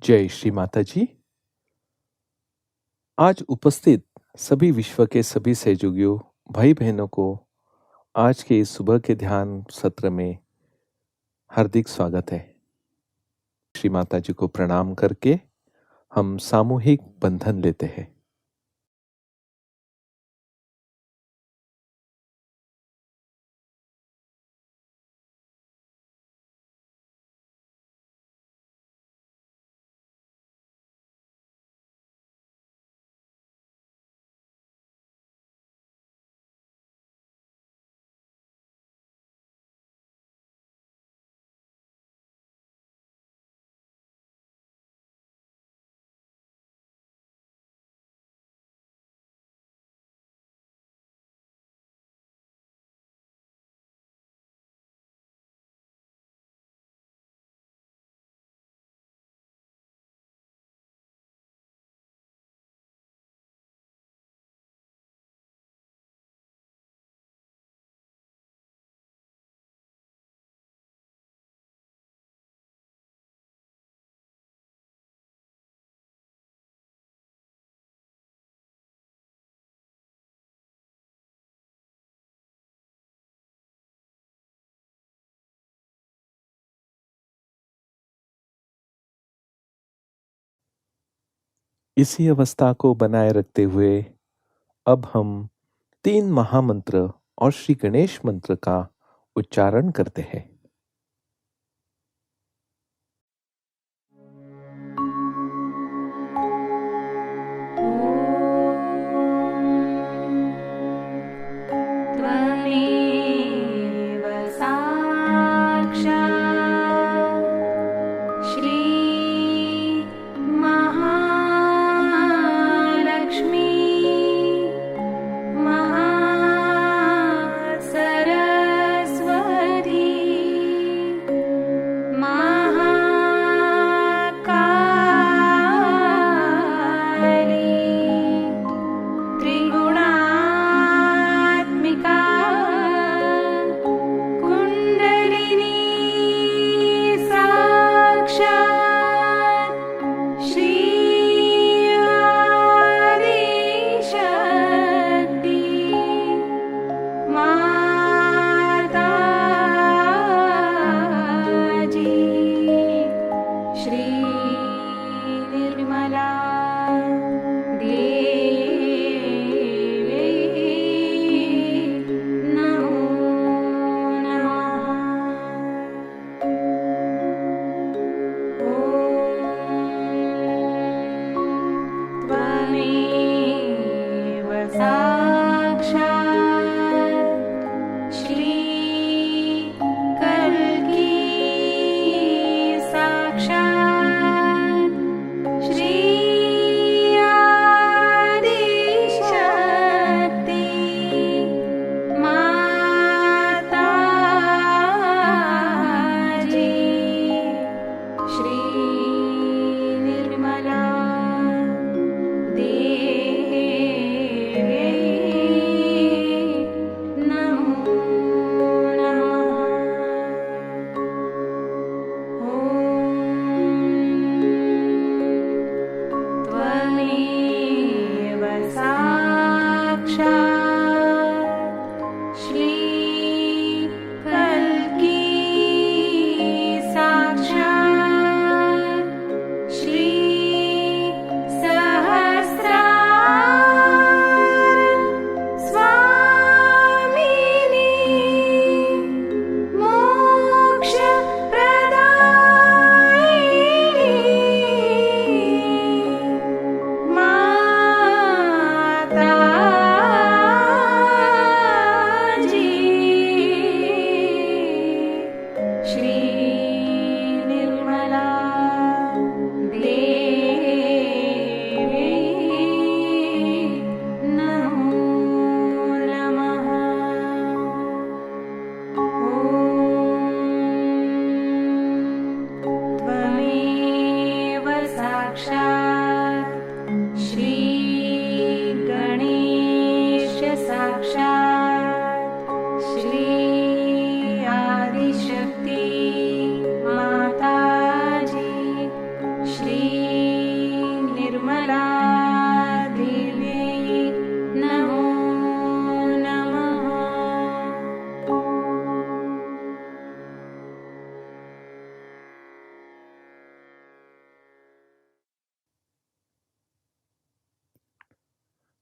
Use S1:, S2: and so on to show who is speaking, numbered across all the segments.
S1: जय श्री माताजी। आज उपस्थित सभी विश्व के सभी सहयोगियों भाई बहनों को आज के इस सुबह के ध्यान सत्र में हार्दिक स्वागत है। श्री माताजी को प्रणाम करके हम सामूहिक बंधन लेते हैं। इसी अवस्था को बनाए रखते हुए अब हम 3 महामंत्र और श्री गणेश मंत्र का उच्चारण करते हैं।
S2: सरस्वती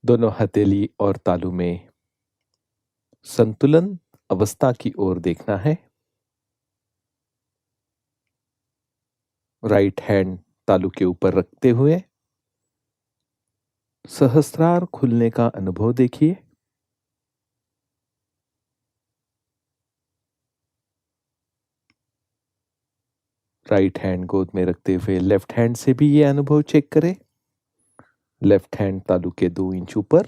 S1: दोनों हथेली और तालू में संतुलन अवस्था की ओर देखना है। राइट हैंड तालू के ऊपर रखते हुए सहस्रार खुलने का अनुभव देखिए। राइट हैंड गोद में रखते हुए लेफ्ट हैंड से भी ये अनुभव चेक करें। लेफ्ट हैंड तालू के 2 इंच ऊपर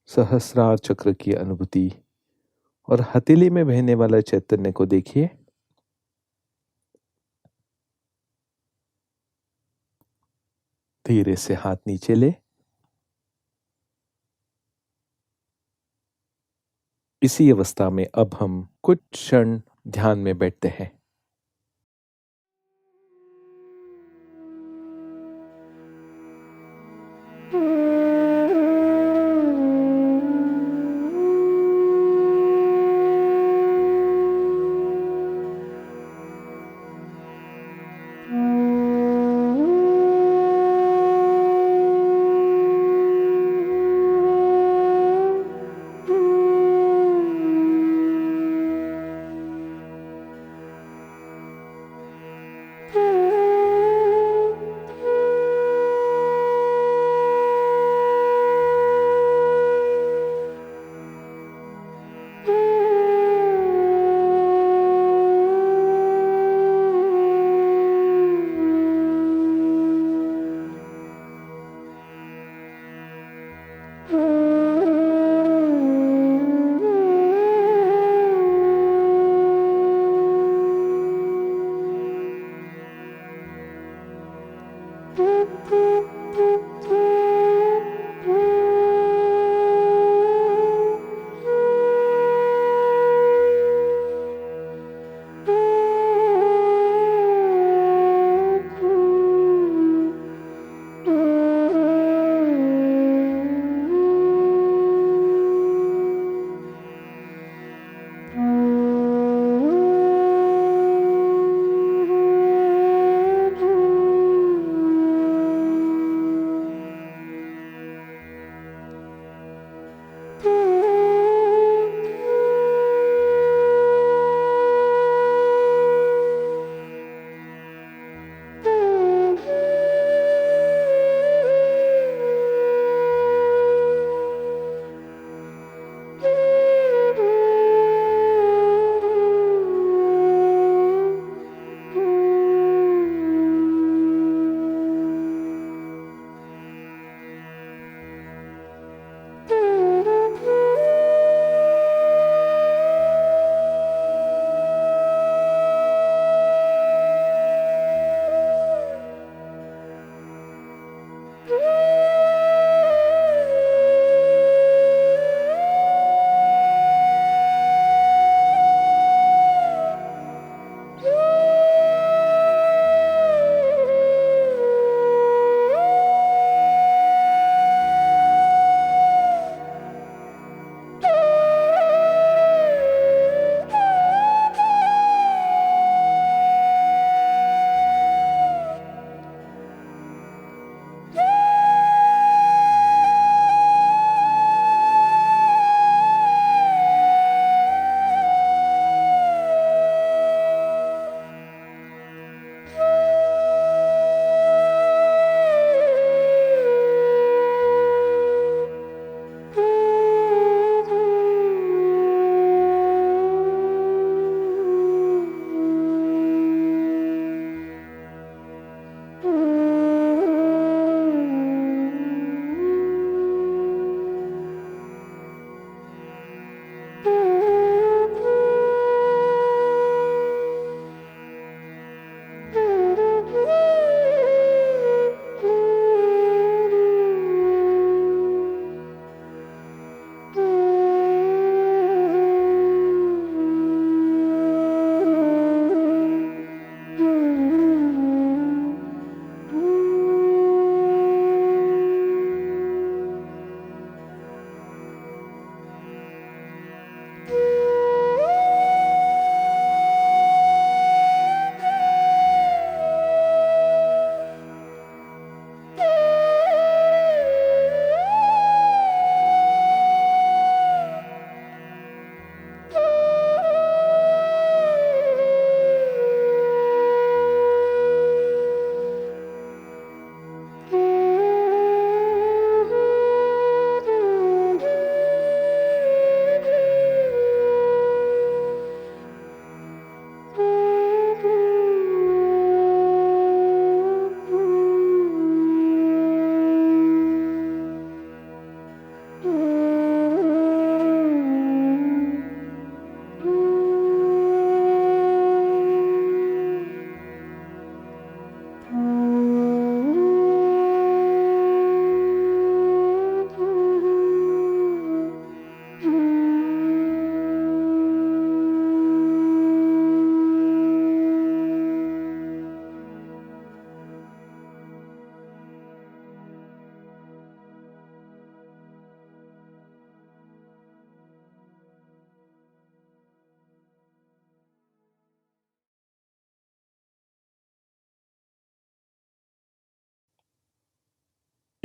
S1: सहस्रार चक्र की अनुभूति और हथेली में बहने वाला चैतन्य को देखिए। धीरे से हाथ नीचे ले। इसी अवस्था में अब हम कुछ क्षण ध्यान में बैठते हैं।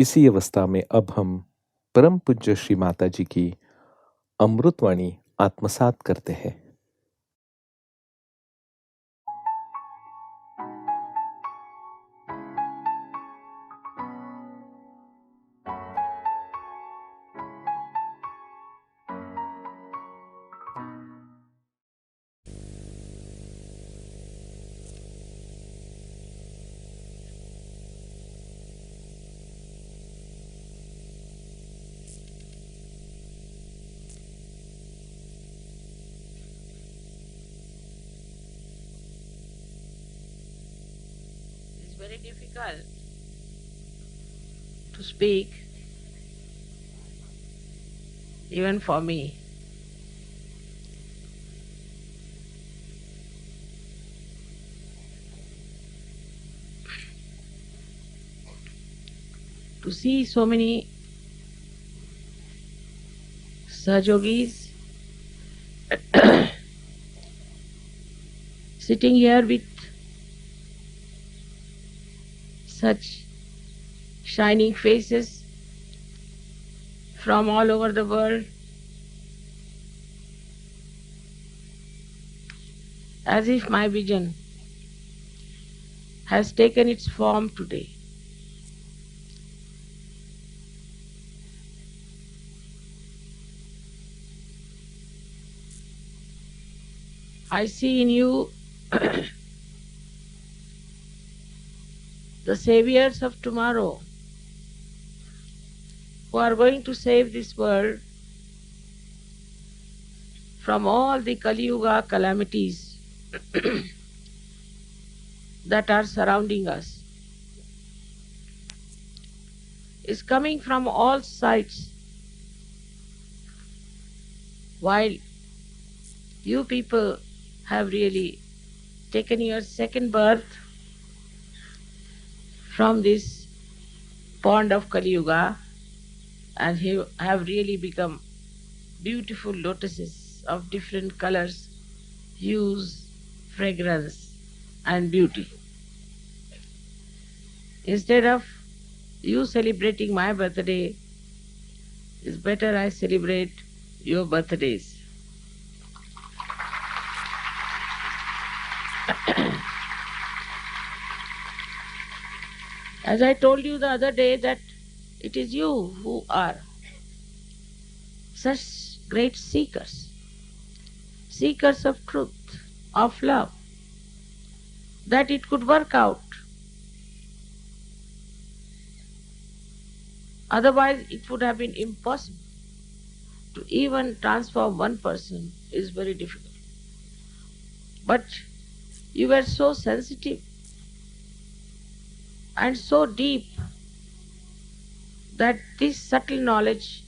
S1: इसी अवस्था में अब हम परम पूज्य श्री माता जी की अमृतवाणी आत्मसात करते हैं।
S2: It's very difficult to speak, even for me. To see so many Sahajogis sitting here with such shining faces from all over the world, as if my vision has taken its form today. I see in you the saviors of tomorrow who are going to save this world from all the Kali Yuga calamities that are surrounding us. Is coming from all sides, while you people have really taken your second birth from this pond of Kali Yuga and have really become beautiful lotuses of different colors, hues, fragrance, and beauty. Instead of you celebrating my birthday, it's better I celebrate your birthdays. As I told you the other day that it is you who are such great seekers, seekers of truth, of love, that it could work out. Otherwise, it would have been impossible. To even transform one person is very difficult. But you were so sensitive and so deep that this subtle knowledge,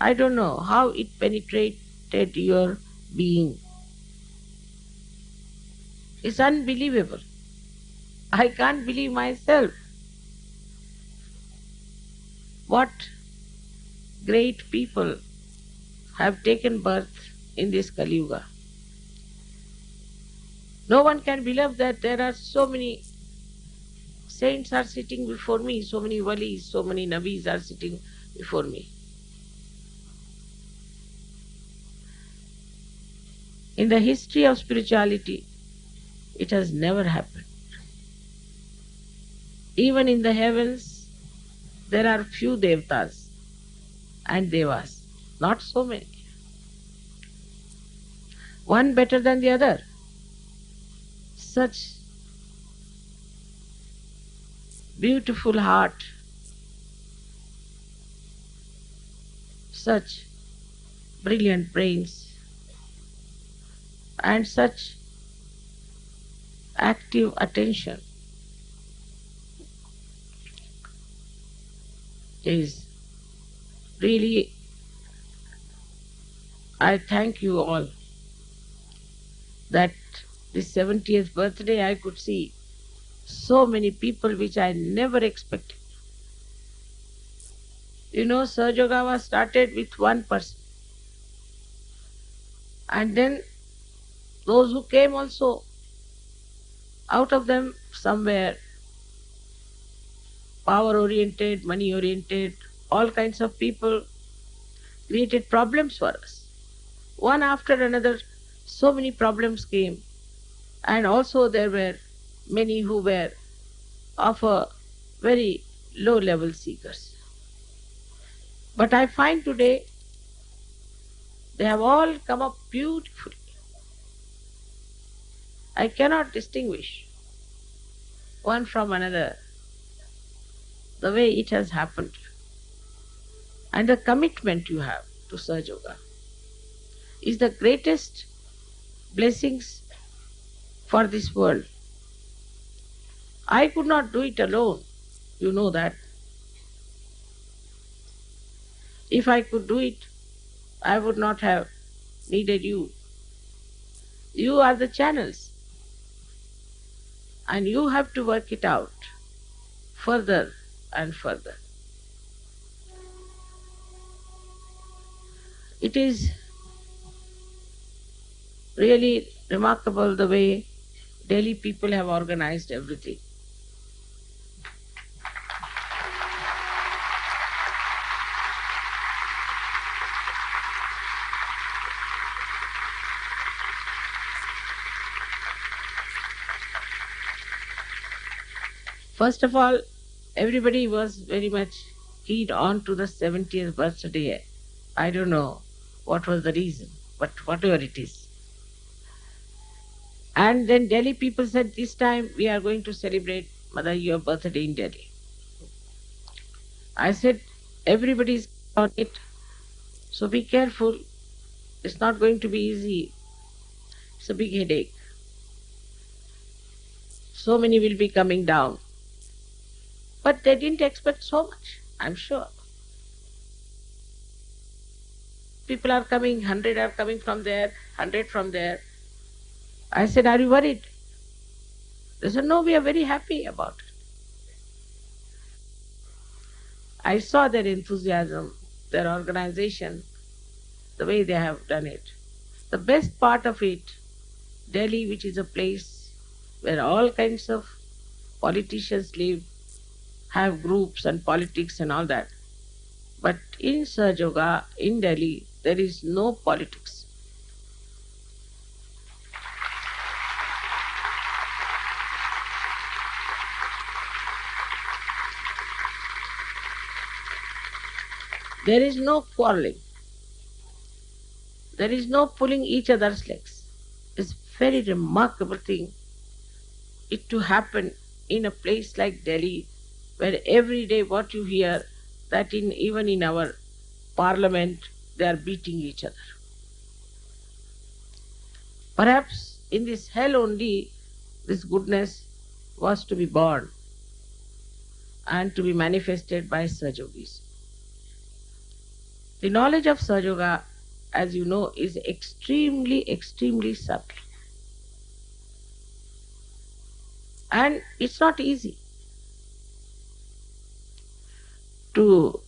S2: I don't know how it penetrated your being. It's unbelievable. I can't believe myself. What great people have taken birth in this Kali Yuga. No one can believe that there are so many saints are sitting before me, so many walis, so many nabis are sitting before me. In the history of spirituality, it has never happened. Even in the heavens, there are few devtas and devas, not so many. One better than the other. Such beautiful heart, such brilliant brains, and such active attention is really, I thank you all that this 70th birthday I could see so many people which I never expected. You know, Sahajayoga was started with one person. And then those who came also, out of them somewhere power-oriented, money-oriented, all kinds of people created problems for us. One after another, so many problems came, and also there were many who were of a very low-level seekers. But I find today they have all come up beautifully. I cannot distinguish one from another the way it has happened. And the commitment you have to Sahaja Yoga is the greatest blessings for this world. I could not do it alone, you know that. If I could do it, I would not have needed you. You are the channels, and you have to work it out further and further. It is really remarkable the way Delhi people have organized everything. First of all, everybody was very much keyed on to the 70th birthday. I don't know what was the reason, but whatever it is. And then Delhi people said, this time we are going to celebrate Mataji, your birthday in Delhi. I said, everybody is on it, so be careful. It's not going to be easy. It's a big headache. So many will be coming down. But they didn't expect so much, I'm sure. People are coming, 100 are coming from there, 100 from there. I said, are you worried? They said, no, we are very happy about it. I saw their enthusiasm, their organization, the way they have done it. The best part of it, Delhi, which is a place where all kinds of politicians live, have groups and politics and all that. But in Sahaja Yoga, in Delhi, there is no politics. There is no quarreling. There is no pulling each other's legs. It's a very remarkable thing it to happen in a place like Delhi, where every day what you hear, that even in our parliament, they are beating each other. Perhaps in this hell only, this goodness was to be born and to be manifested by Sahaja Yogis. The knowledge of Sahaja Yoga, as you know, is extremely, extremely subtle. And it's not easy to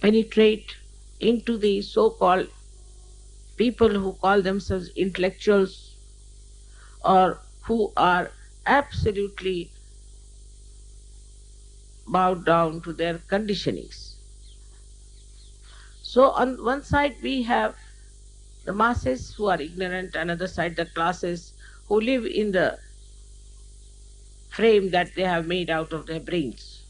S2: penetrate into the so-called people who call themselves intellectuals or who are absolutely bowed down to their conditionings. So on one side we have the masses who are ignorant, another side the classes who live in the frame that they have made out of their brains.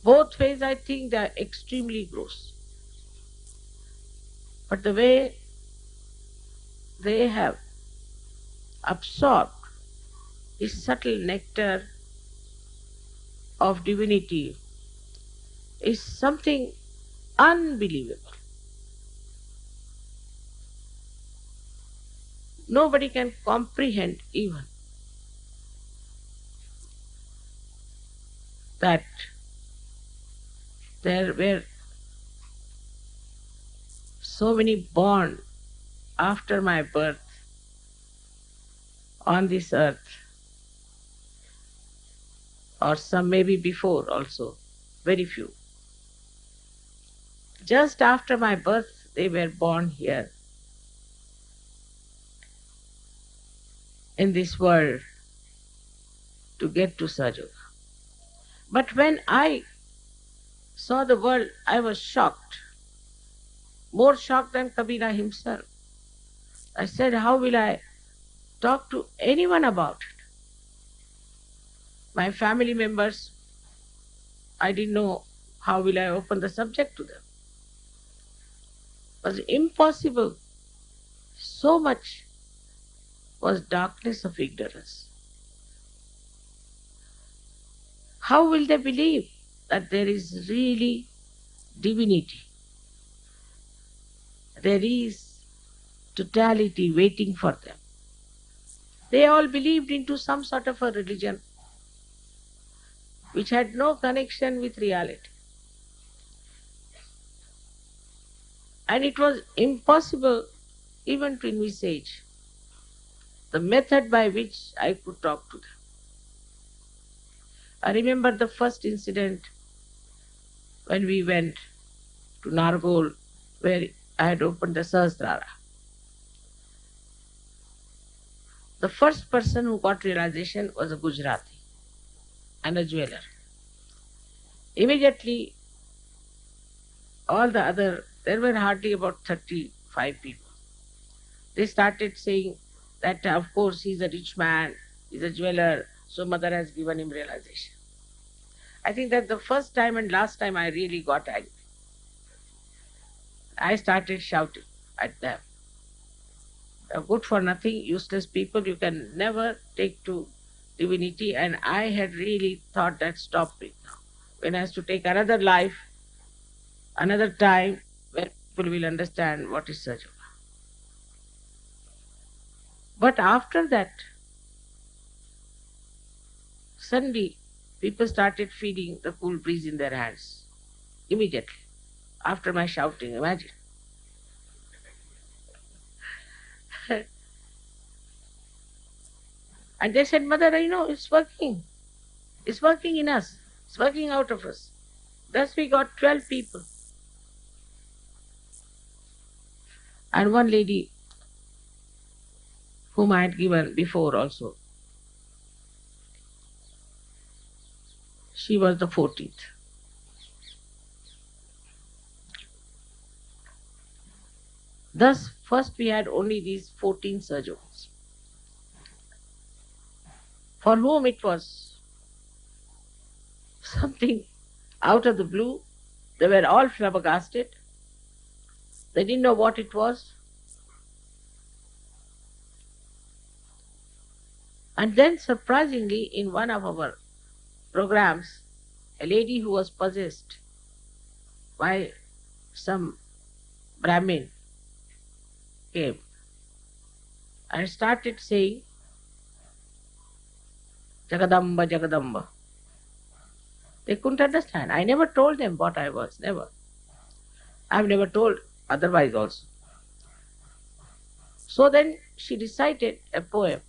S2: Both ways I think they are extremely gross. But the way they have absorbed this subtle nectar of divinity is something unbelievable. Nobody can comprehend even that there were so many born after my birth on this earth, or some maybe before also, very few. Just after my birth, they were born here in this world to get to Sahaja. But when I saw the world, I was shocked, more shocked than Kabira himself. I said, how will I talk to anyone about it? My family members, I didn't know how will I open the subject to them. It was impossible. So much was darkness of ignorance. How will they believe that there is really divinity? There is totality waiting for them. They all believed into some sort of a religion which had no connection with reality. And it was impossible even to envisage the method by which I could talk to them. I remember the first incident when we went to Nargol, where I had opened the Sahasrara. The first person who got realization was a Gujarati and a jeweler. Immediately, all the other, there were hardly about 35 people. They started saying that, of course, he's a rich man, he's a jeweler, so mother has given him realization. I think that the first time and last time I really got angry. I started shouting at them. You're good for nothing, useless people, you can never take to divinity. And I had really thought that stop it now. When I have to take another life, another time, when people will understand what is Sahaja. But after that, suddenly people started feeling the cool breeze in their hands. Immediately, after my shouting, imagine. And they said, Mother, it's working. It's working in us. It's working out of us. Thus we got 12 people. And one lady whom I had given before also, she was the 14th. Thus, first we had only these 14 surgeons, for whom it was something out of the blue. They were all flabbergasted. They didn't know what it was. And then, surprisingly, in one of our programs, a lady who was possessed by some Brahmin came and started saying, Jagadamba, Jagadamba. They couldn't understand. I never told them what I was, never. I've never told otherwise also. So then she recited a poem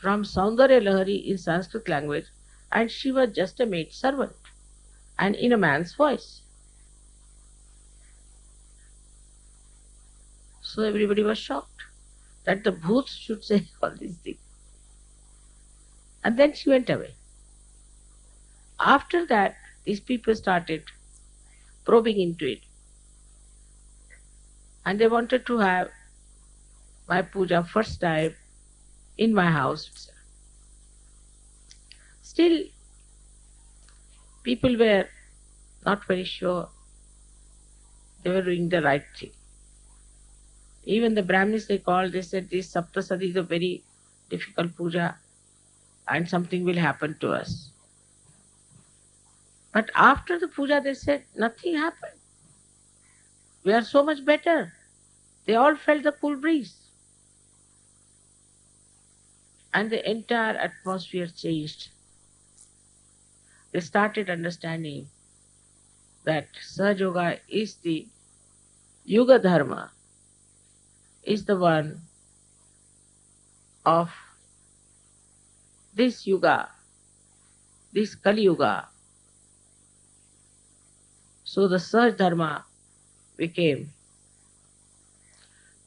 S2: from Saundarya Lahari in Sanskrit language, and she was just a maid servant and in a man's voice. So everybody was shocked that the bhoots should say all these things. And then she went away. After that, these people started probing into it. And they wanted to have my puja first time in my house itself. Still, people were not very sure they were doing the right thing. Even the Brahmins they called, they said this Saptasadi is a very difficult puja and something will happen to us. But after the puja they said nothing happened. We are so much better. They all felt the cool breeze. And the entire atmosphere changed. They started understanding that Sahaja is the Yuga Dharma, is the one of this Yuga, this Kali Yuga. So the Sahaja Dharma became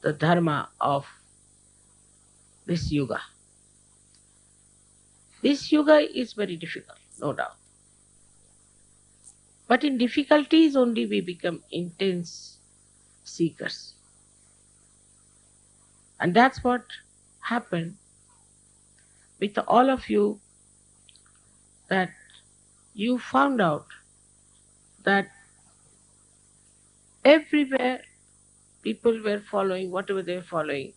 S2: the Dharma of this Yuga. This yoga is very difficult, no doubt. But in difficulties only we become intense seekers. And that's what happened with all of you, that you found out that everywhere people were following whatever they were following,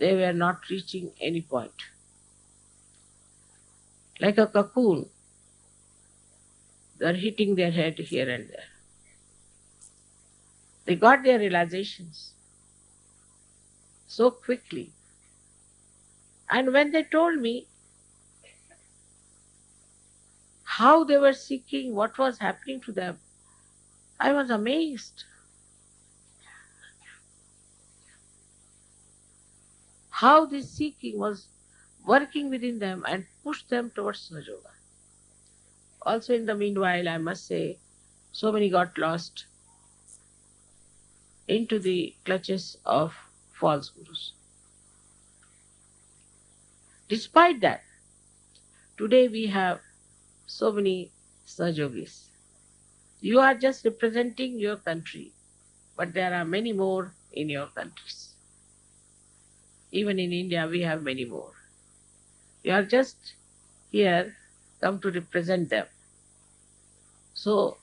S2: they were not reaching any point. Like a cocoon, they're hitting their head here and there. They got their realizations so quickly. And when they told me how they were seeking, what was happening to them, I was amazed. How this seeking was working within them and pushed them towards Sahaja. Also, in the meanwhile, I must say, so many got lost into the clutches of false gurus. Despite that, today we have so many Sahajogis. You are just representing your country, but there are many more in your countries. Even in India, we have many more. You are just here come to represent them. So,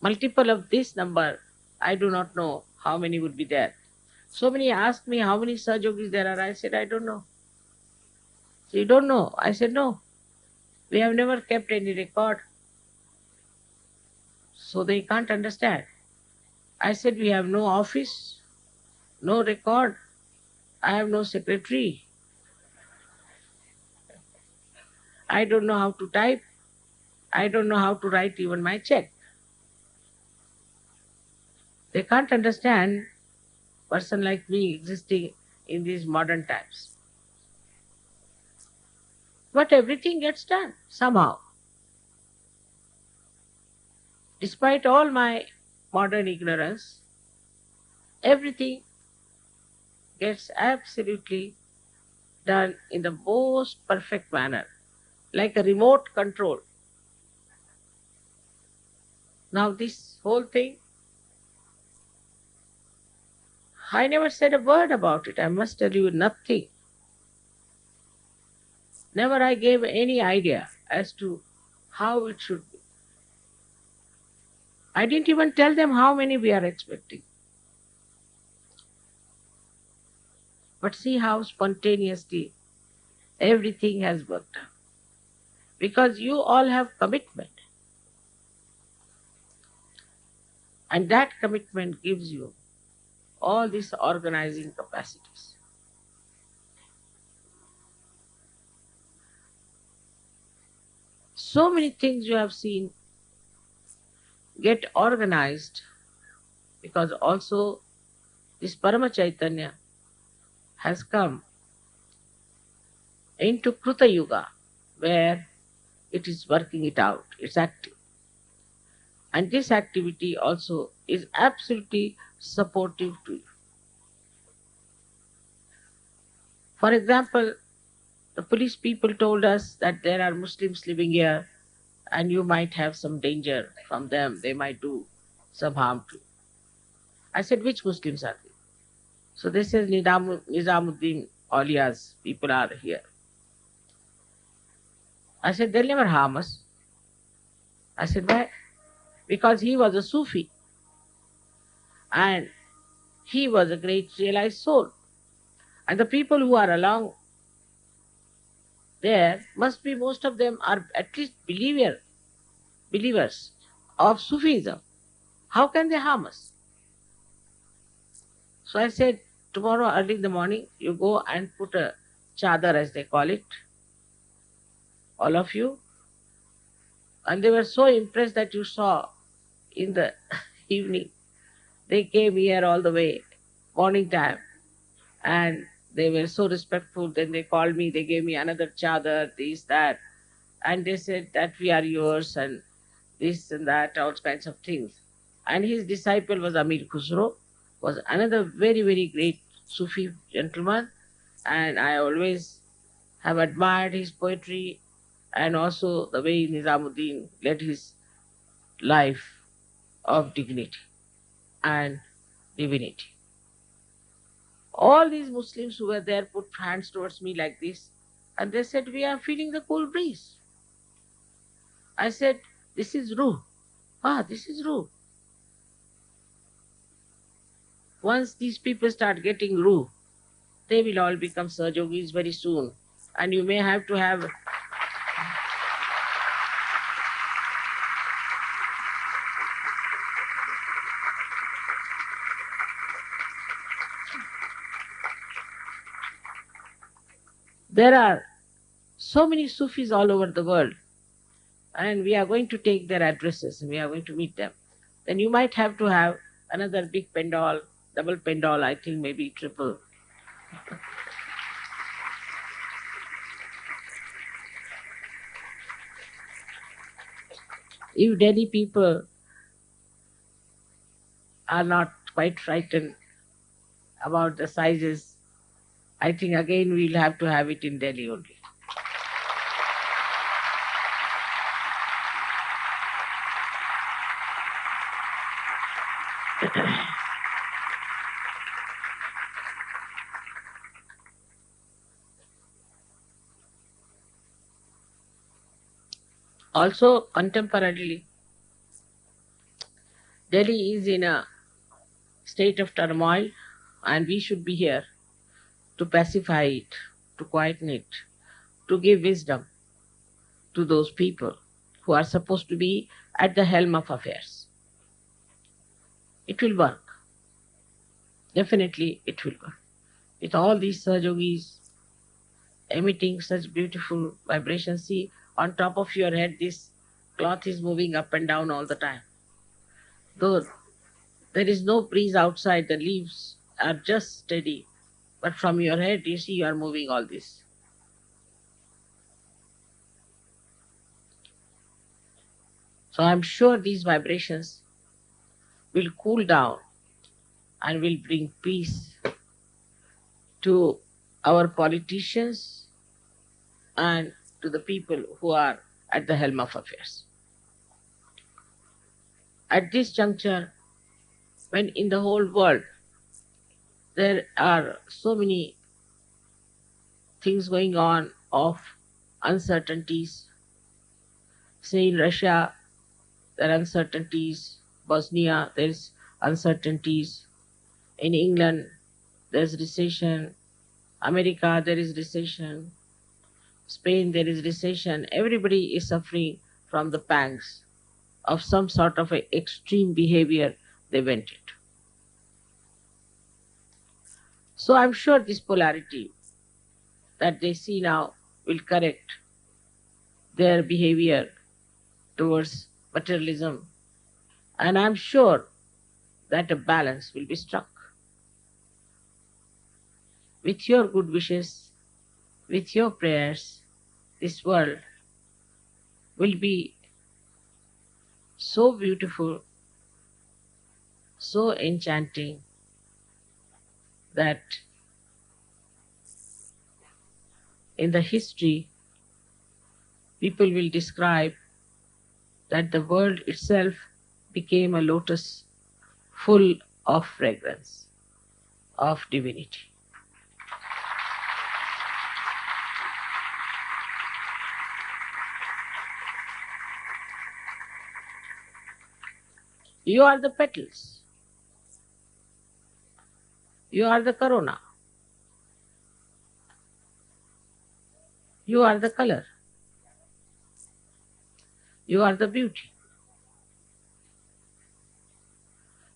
S2: multiple of this number, I do not know how many would be there. So many asked me how many Sahajogis there are. I said, I don't know. So you don't know? I said, no. We have never kept any record. So they can't understand. I said, we have no office, no record. I have no secretary. I don't know how to type. I don't know how to write even my check. They can't understand a person like me existing in these modern times. But everything gets done somehow. Despite all my modern ignorance, everything gets absolutely done in the most perfect manner, like a remote control. Now this whole thing, I never said a word about it. I must tell you nothing. Never I gave any idea as to how it should be. I didn't even tell them how many we are expecting. But see how spontaneously everything has worked out. Because you all have commitment. And that commitment gives you all these organizing capacities. So many things you have seen get organized because also this Parama Chaitanya has come into Kruta Yuga where it is working it out, it's active. And this activity also is absolutely supportive to you. For example, the police people told us that there are Muslims living here and you might have some danger from them, they might do some harm to you. I said, which Muslims are they? So they said Nizamuddin Aulia's people are here. I said, they'll never harm us. I said, why? Because he was a Sufi and he was a great realized soul. And the people who are along there must be, most of them are at least believers of Sufism. How can they harm us? So I said, tomorrow early in the morning, you go and put a chadar, as they call it, all of you. And they were so impressed that you saw in the evening. They came here all the way, morning time, and they were so respectful. Then they called me, they gave me another chadar, this, that, and they said that we are yours and this and that, all kinds of things. And his disciple was Amir Khusro, was another very, very great Sufi gentleman, and I always have admired his poetry and also the way Nizamuddin led his life of dignity and divinity. All these Muslims who were there put hands towards me like this, and they said, "We are feeling the cool breeze." I said, "This is Ruh." Ah, this is Ruh. Once these people start getting Ruh, they will all become Sahajogis very soon. And you may have to have. There are so many Sufis all over the world, and we are going to take their addresses and we are going to meet them. Then you might have to have another big pendal, double pendal, I think maybe triple. If Delhi people are not quite frightened about the sizes, I think again we'll have to have it in Delhi only. Also, contemporarily, Delhi is in a state of turmoil, and we should be here to pacify it, to quieten it, to give wisdom to those people who are supposed to be at the helm of affairs. It will work. Definitely it will work. With all these Sahajogis emitting such beautiful vibrations, see, on top of your head this cloth is moving up and down all the time. Though there is no breeze outside, the leaves are just steady. But from your head, you see, you are moving all this. So I'm sure these vibrations will cool down and will bring peace to our politicians and to the people who are at the helm of affairs. At this juncture, when in the whole world there are so many things going on of uncertainties, say in Russia there are uncertainties, Bosnia there's uncertainties, in England there's recession, America there is recession, Spain there is recession. Everybody is suffering from the pangs of some sort of a extreme behavior they went into. So I'm sure this polarity that they see now will correct their behavior towards materialism, and I'm sure that a balance will be struck. With your good wishes, with your prayers, this world will be so beautiful, so enchanting, that in the history people will describe that the world itself became a lotus full of fragrance, of divinity. You are the petals. You are the corona. You are the color. You are the beauty.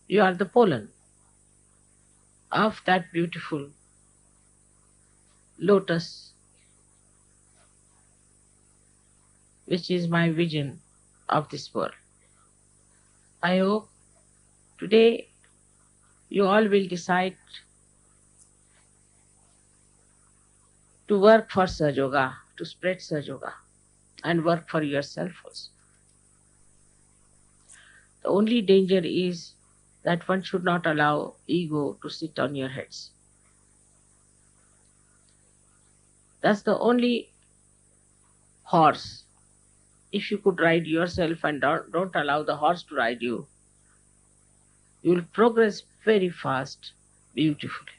S2: You are the pollen of that beautiful lotus, which is my vision of this world. I hope today you all will decide to work for Sahaja, to spread Sahaja, and work for yourself also. The only danger is that one should not allow ego to sit on your heads. That's the only horse if you could ride yourself and don't allow the horse to ride you, you will progress very fast, beautifully.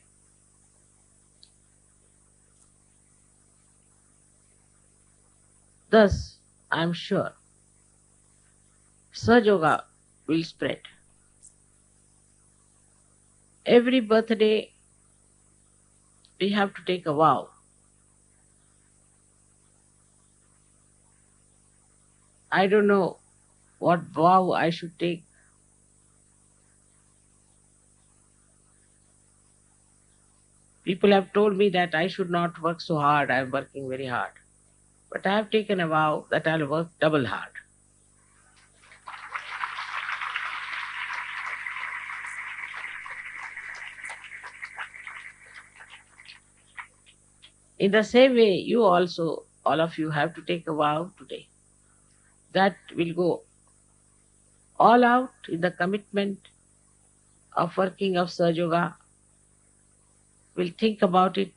S2: Thus, I am sure Sahaja will spread. Every birthday, we have to take a vow. I don't know what vow I should take. People have told me that I should not work so hard. I am working very hard. But I have taken a vow that I'll work double hard. In the same way, you also, all of you, have to take a vow today that will go all out in the commitment of working of Sahaja. Will think about it.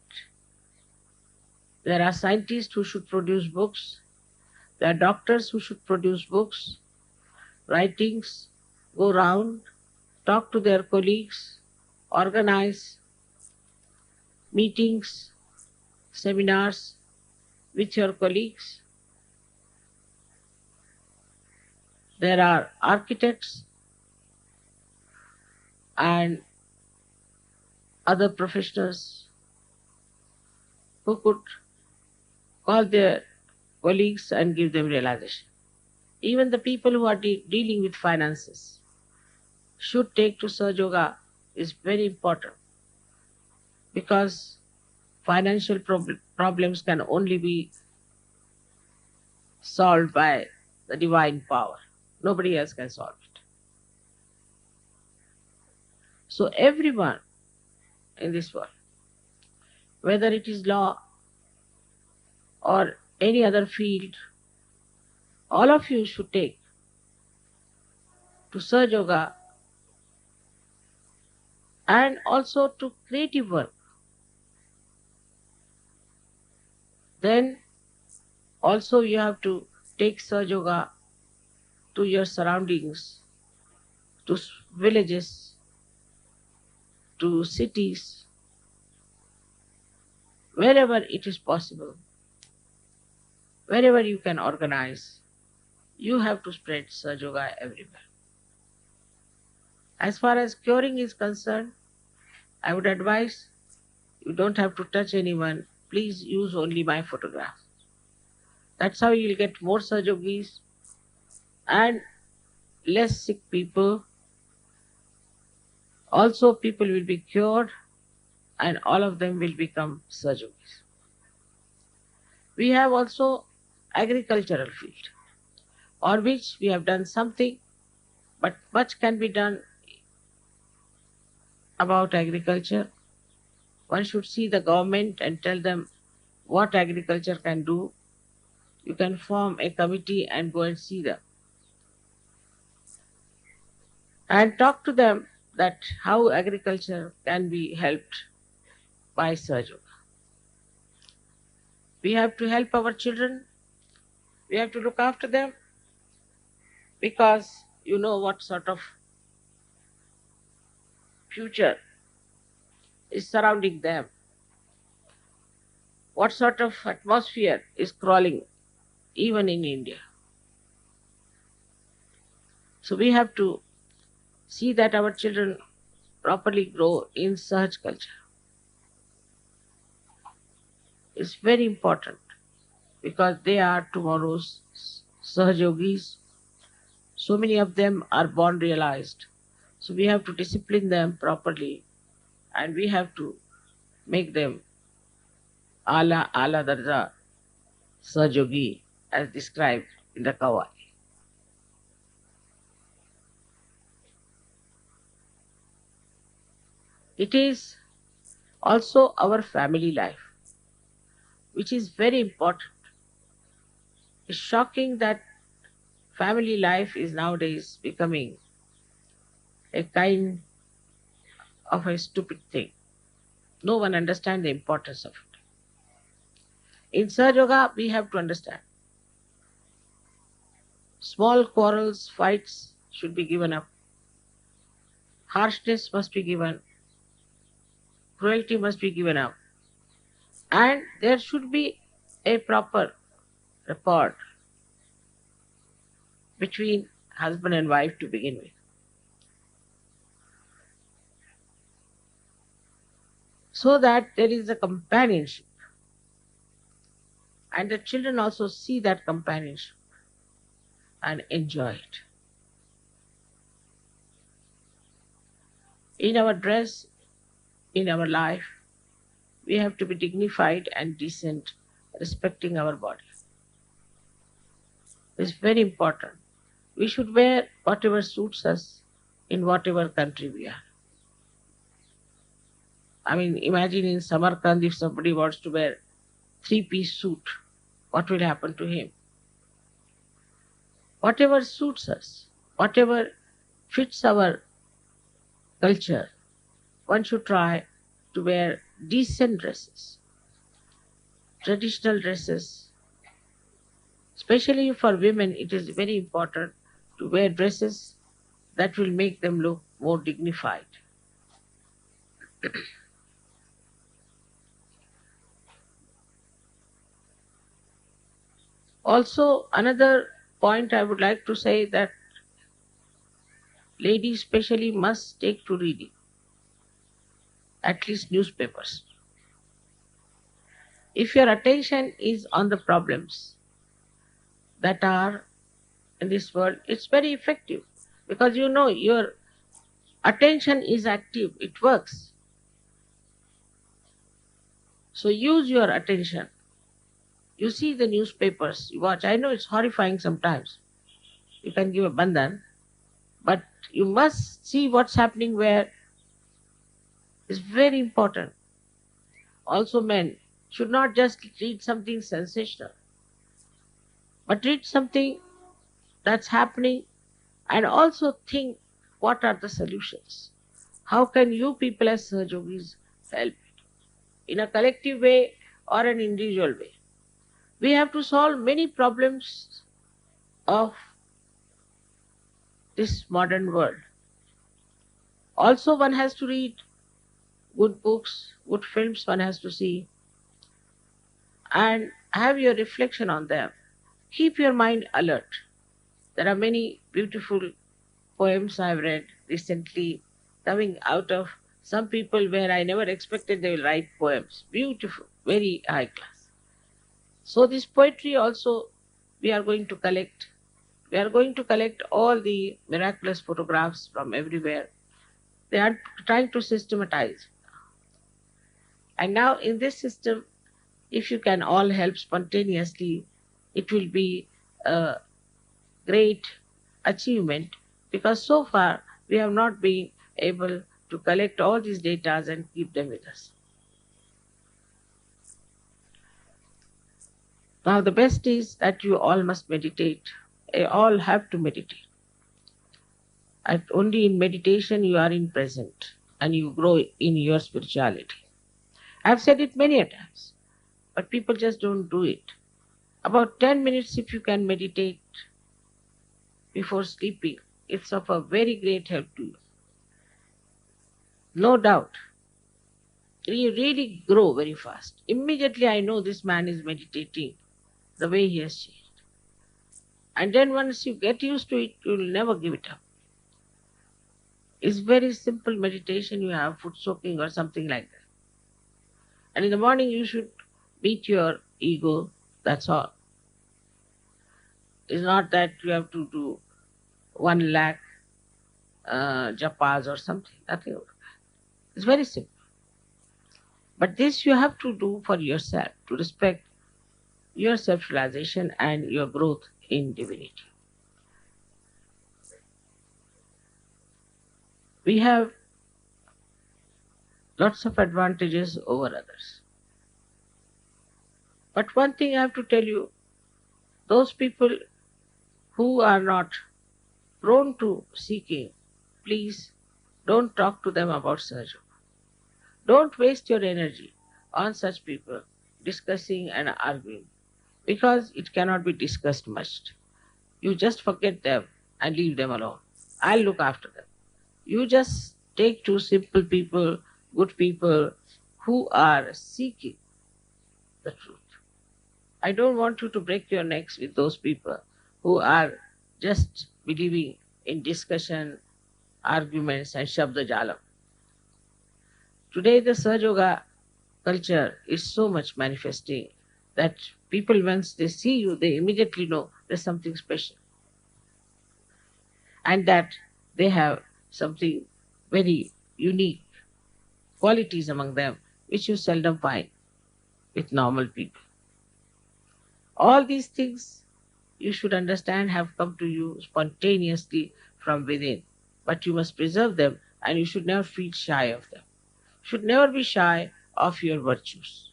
S2: There are scientists who should produce books. There are doctors who should produce books, writings, go round, talk to their colleagues, organize meetings, seminars with your colleagues. There are architects and other professionals who could call their colleagues and give them realization. Even the people who are dealing with finances should take to Sahaja is very important, because financial problems can only be solved by the divine power. Nobody else can solve it. So everyone in this world, whether it is law or any other field, all of you should take to Sahaja and also to creative work. Then also you have to take Sahaja to your surroundings, to villages, to cities, wherever it is possible, wherever you can organize, you have to spread Sahaja everywhere. As far as curing is concerned, I would advise you don't have to touch anyone. Please use only my photograph. That's how you'll get more Sahajogis and less sick people. Also, people will be cured and all of them will become Sahajogis. We have also agricultural field, on which we have done something, but much can be done about agriculture. One should see the government and tell them what agriculture can do. You can form a committee and go and see them and talk to them that how agriculture can be helped by Sahaja. We have to help our children. We have to look after them, because you know what sort of future is surrounding them, what sort of atmosphere is crawling even in India. So we have to see that our children properly grow in Sahaj culture. It's very important, because they are tomorrow's Sahajogis. So many of them are born realized. So we have to discipline them properly and we have to make them ala darja Sahajogi as described in the Kawai. It is also our family life, which is very important. It's shocking that family life is nowadays becoming a kind of a stupid thing. No one understands the importance of it. In Sahaja Yoga, we have to understand Small quarrels, fights should be given up. Harshness must be given. Cruelty must be given up. And there should be a proper rapport between husband and wife to begin with. So that there is a companionship. And the children also see that companionship and enjoy it. In our dress, in our life, we have to be dignified and decent, respecting our body. It's very important. We should wear whatever suits us in whatever country we are. I mean, imagine in Samarkand if somebody wants to wear three-piece suit, what will happen to him? Whatever suits us, whatever fits our culture, one should try to wear decent dresses, traditional dresses. Especially for women, it is very important to wear dresses that will make them look more dignified. Also, another point I would like to say that ladies especially must take to reading, at least newspapers. If your attention is on the problems that are in this world, it's very effective because you know your attention is active, it works. So use your attention. You see the newspapers, you watch. I know it's horrifying sometimes. You can give a bandhan, but you must see what's happening where is very important. Also, men should not just read something sensational, but read something that's happening and also think what are the solutions. How can you people as Sahajogis help in a collective way or an individual way? We have to solve many problems of this modern world. Also, one has to read good books, good films one has to see, and have your reflection on them. Keep your mind alert. There are many beautiful poems I've read recently coming out of some people where I never expected they will write poems. Beautiful, very high class. So this poetry also we are going to collect. We are going to collect all the miraculous photographs from everywhere. They are trying to systematize. And now in this system, if you can all help spontaneously, it will be a great achievement because so far we have not been able to collect all these data and keep them with us. Now the best is that you all must meditate. You all have to meditate. And only in meditation you are in present and you grow in your spirituality. I've said it many a times, but people just don't do it. About 10 minutes if you can meditate before sleeping, it's of a very great help to you. No doubt. You really grow very fast. Immediately I know this man is meditating the way he has changed. And then once you get used to it, you will never give it up. It's very simple meditation. You have foot soaking or something like that. And in the morning you should beat your ego, that's all. It's not that you have to do 1 lakh japas or something. Nothing. It's very simple. But this you have to do for yourself, to respect your self-realization and your growth in divinity. We have lots of advantages over others. But one thing I have to tell you, those people who are not prone to seeking, please don't talk to them about Sahaja. Don't waste your energy on such people discussing and arguing because it cannot be discussed much. You just forget them and leave them alone. I'll look after them. You just take two simple people, good people who are seeking the truth. I don't want you to break your necks with those people who are just believing in discussion, arguments, and Shabda Jalam. Today, the Sahaja culture is so much manifesting that people, once they see you, they immediately know there's something special and that they have something very unique qualities among them which you seldom find with normal people. All these things you should understand have come to you spontaneously from within, but you must preserve them and you should never feel shy of them. Should never be shy of your virtues.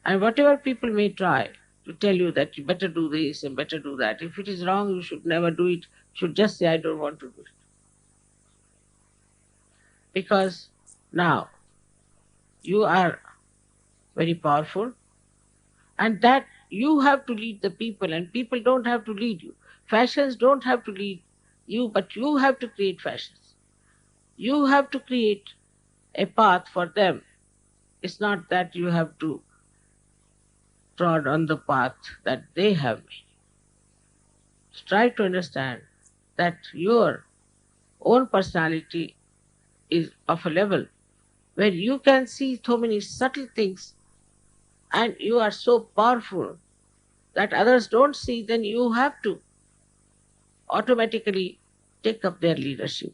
S2: And whatever people may try to tell you that you better do this and better do that, if it is wrong, you should never do it. You should just say, I don't want to do it. Because now you are very powerful and that you have to lead the people and people don't have to lead you. Fashions don't have to lead you, but you have to create fashions. You have to create a path for them. It's not that you have to trod on the path that they have made. So try to understand that your own personality is of a level where you can see so many subtle things and you are so powerful that others don't see, then you have to automatically take up their leadership.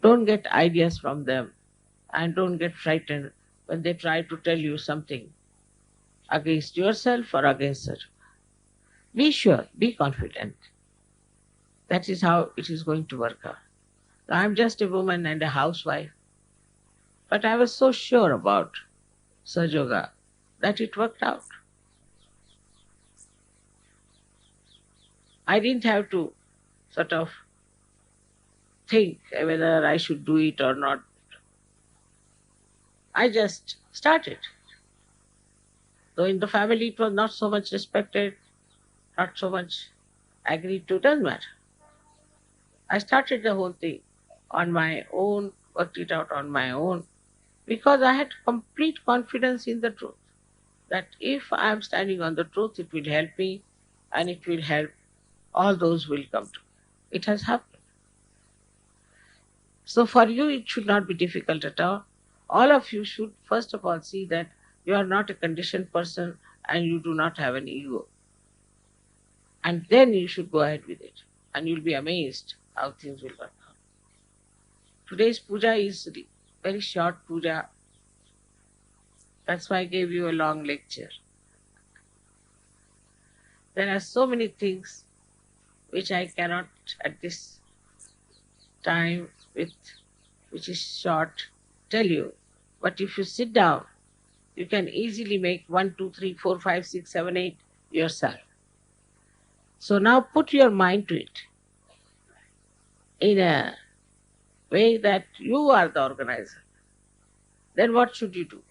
S2: Don't get ideas from them and don't get frightened when they try to tell you something against yourself or against her. Be sure, be confident. That is how it is going to work out. I'm just a woman and a housewife, but I was so sure about Sahaja that it worked out. I didn't have to sort of think whether I should do it or not. I just started. Though in the family it was not so much respected, not so much agreed to, doesn't matter. I started the whole thing on my own, worked it out on my own, because I had complete confidence in the truth. That if I am standing on the truth, it will help me and it will help all those who will come to me. It has happened. So for you, it should not be difficult at all. All of you should first of all see that you are not a conditioned person and you do not have an ego. And then you should go ahead with it. And you'll be amazed how things will work out. Today's puja is very short puja. That's why I gave you a long lecture. There are so many things which I cannot at this time with which is short tell you. But if you sit down, you can easily make 1, 2, 3, 4, 5, 6, 7, 8 yourself. So now put your mind to it in a way that you are the organizer. Then what should you do?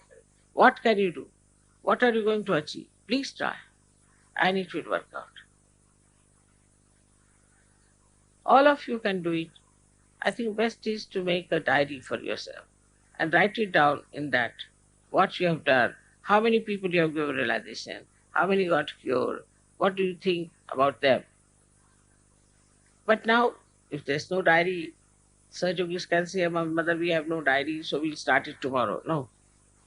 S2: What can you do? What are you going to achieve? Please try and it will work out. All of you can do it. I think best is to make a diary for yourself and write it down in that what you have done, how many people you have given realization, how many got cured, what do you think about them. But now, if there's no diary, Sir Yogis can say, Mother, we have no diary, so we'll start it tomorrow. No,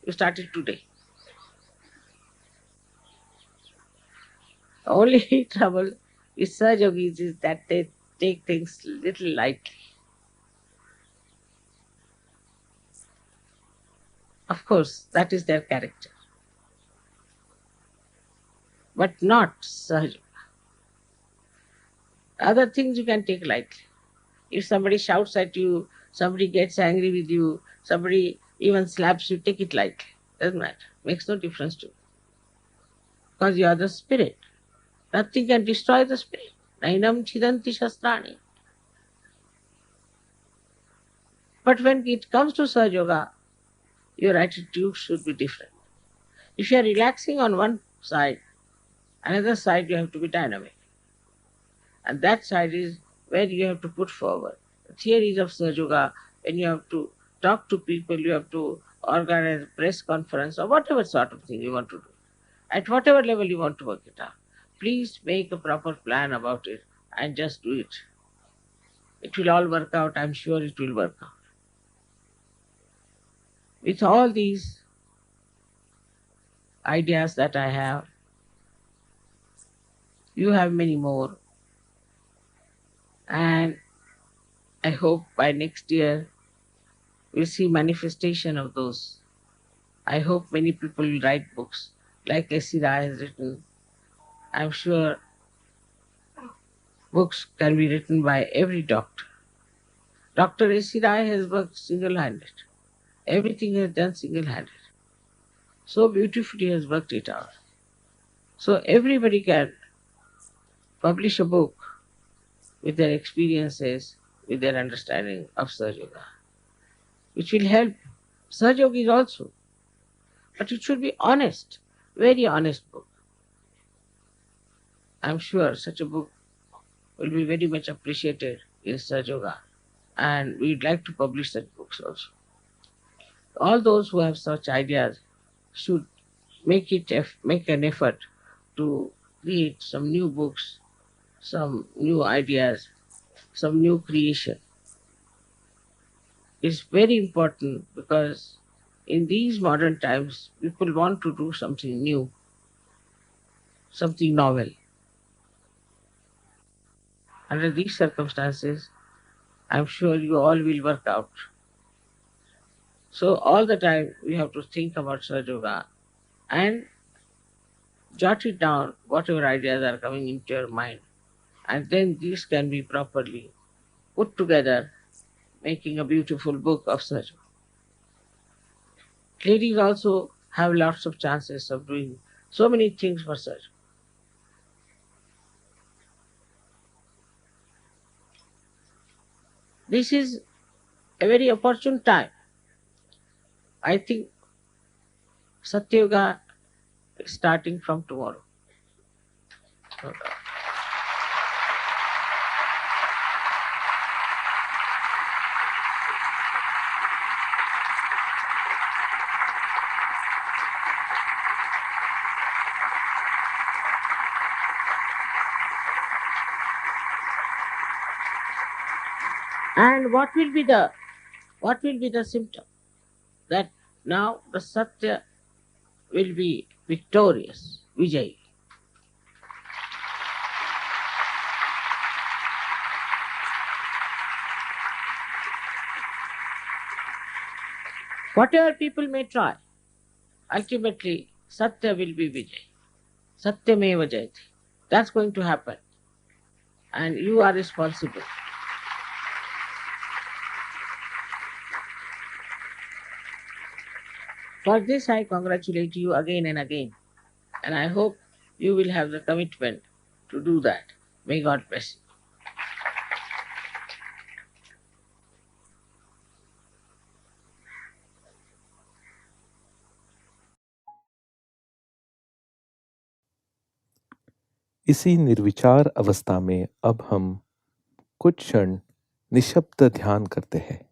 S2: you start it today. The only trouble with Sir Yogis is that they take things little lightly. Of course, that is their character. But not Sahaja. Other things you can take lightly. If somebody shouts at you, somebody gets angry with you, somebody even slaps you, take it lightly. Doesn't matter. Makes no difference to you. Because you are the spirit. Nothing can destroy the spirit. Nainam chidanti shastrani. But when it comes to Sahaja, your attitude should be different. If you are relaxing on one side, another side you have to be dynamic. And that side is where you have to put forward the theories of Sahaja. When you have to talk to people, you have to organize a press conference or whatever sort of thing you want to do. At whatever level you want to work it out, please make a proper plan about it and just do it. It will all work out. I'm sure it will work out. With all these ideas that I have, you have many more. And I hope by next year we'll see manifestation of those. I hope many people will write books like Shri has written. I'm sure books can be written by every doctor. Dr. Shri has worked single-handed. Everything he has done single-handed. So beautifully he has worked it out. So everybody can publish a book with their experiences, with their understanding of Sahaja, which will help Sahaja yogis also. But it should be honest, very honest book. I'm sure such a book will be very much appreciated in Sahaja Yoga, and we'd like to publish such books also. All those who have such ideas should make an effort to create some new books, some new ideas, some new creation. It's very important because in these modern times, people want to do something new, something novel. Under these circumstances, I'm sure you all will work out. So all the time we have to think about Sahaja Yoga and jot it down, whatever ideas are coming into your mind. And then these can be properly put together, making a beautiful book of Sahaja. Ladies also have lots of chances of doing so many things for Sahaja. This is a very opportune time. I think Satya Yoga is starting from tomorrow. And what will be the symptom? That now the Satya will be victorious, Vijay. Whatever people may try, ultimately Satya will be Vijay. Satyameva Jayati. That's going to happen. And you are responsible. For this I congratulate you again and again. And I hope you will have the commitment to do that. May God bless you.
S1: इसी निर्विचार अवस्था में अब हम कुछ क्षण निशब्द ध्यान करते हैं।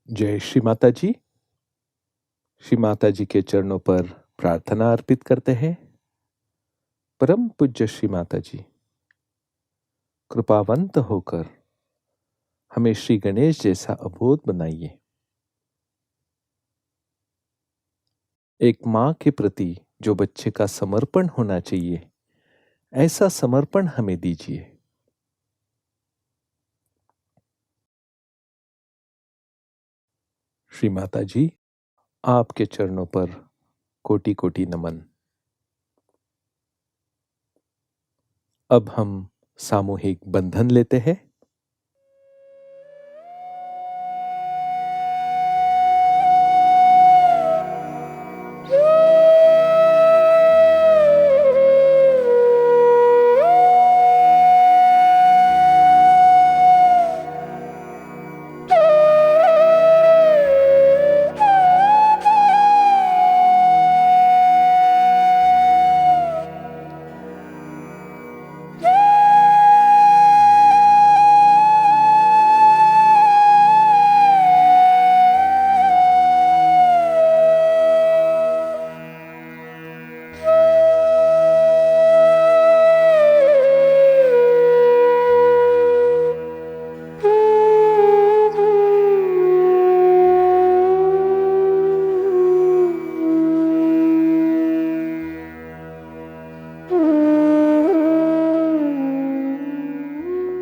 S1: जय श्री माता जी। श्री माता जी के चरणों पर प्रार्थना अर्पित करते हैं। परम पूज्य श्री माता जी, कृपावंत होकर हमें श्री गणेश जैसा अबोध बनाइए। एक माँ के प्रति जो बच्चे का समर्पण होना चाहिए, ऐसा समर्पण हमें दीजिए। श्री माता जी, आपके चरणों पर कोटि कोटि नमन। अब हम सामूहिक बंधन लेते हैं।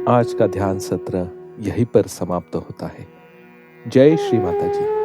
S1: आज का ध्यान सत्र यहीं पर समाप्त होता है। जय श्री माता जी।